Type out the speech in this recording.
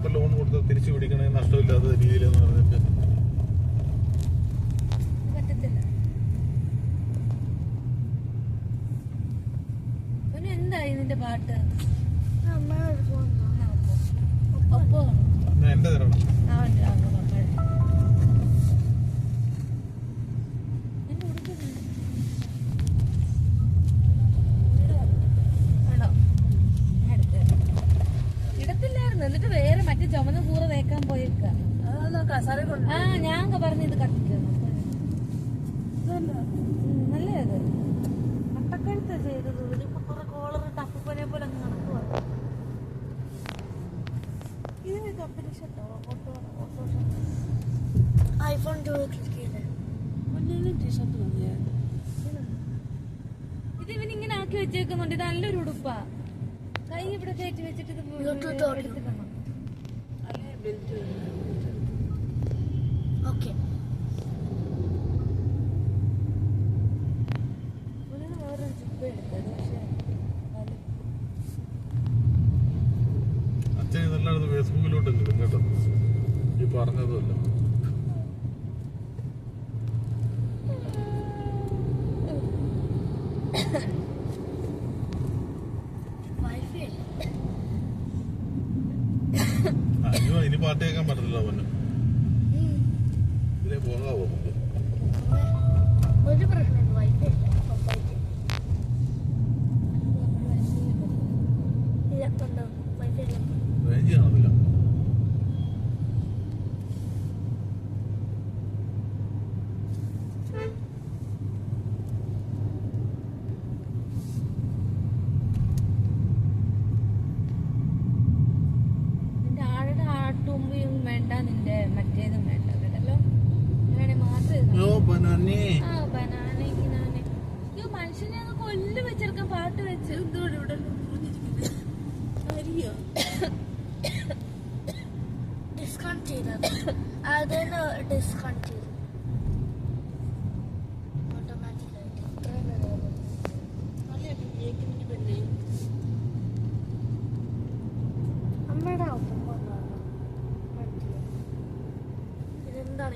ഇപ്പൊ ലോൺ കൊടുത്ത് തിരിച്ചു പിടിക്കണേ നഷ്ടമില്ലാത്ത രീതിയിലെന്ന് പറഞ്ഞിട്ട് പറ്റത്തില്ല. എന്തായി നിന്റെ പാട്ട്? എന്റെ തരണം. ഇടത്തില്ലായിരുന്നു. എന്നിട്ട് വേറെ മറ്റേ ചുമന്ന കൂറ തേക്കാൻ പോയേക്ക. ആ ഞാൻ പറഞ്ഞു ഇത് കത്തിക്കുന്നു. നല്ലത് അട്ടക്കഴുത്ത ചെയ്തത്. ഇതിപ്പോ കുറെ കോളർ ടപ്പനെ പോലെ അങ്ങ് നടക്കുക. ഇതിന് കമ്പനി ഷർട്ടോ ഐഫോൺ 2 ക്ലിക്ക് ചെയ്തേ. ടീഷർട്ട് മതിയാ. ഇത് ഇവനിങ്ങനെ ആക്കി വെച്ചേക്കുന്നുണ്ട്. ഇത് നല്ലൊരു ഉടുപ്പാ. കൈ ഇവിടെ കയറ്റി വെച്ചിട്ട് ഇത് എടുത്തിടണം. ഓക്കെ വേറൊരു ജിപ്പ് എടുത്തത്. പക്ഷെ അച്ഛൻ ഇതെല്ലാം ഫേസ്ബുക്കിലോട്ട് ഇടും കേട്ടോ, ഈ പറഞ്ഞതുമല്ല. അയ്യോ ഇനി പാട്ട് കേൾക്കാൻ പറ്റത്തില്ല. അവന് ഇതിനെ പോകാവോ? ഒരു പ്രശ്നമുണ്ട്. വൈഫൈ റേഞ്ച് കാണത്തില്ല. വേണ്ട നിന്റെ മറ്റേതും വേണ്ട കേട്ടല്ലോ. അങ്ങനെ മാത്രമേ മനുഷ്യനെ അങ്ങ് കൊല്ലു വെച്ചെടുക്കാൻ പാട്ട് വെച്ച് എന്തോടെ ഇവിടെ ഡിസ്കൗണ്ട് ചെയ്തത്. അതിന് ഡിസ്കൗണ്ട് ചെയ്തു ഓട്ടോമാറ്റിക്കായിട്ട്. അമ്മയുടെ ഒപ്പം ഇതെന്താണ്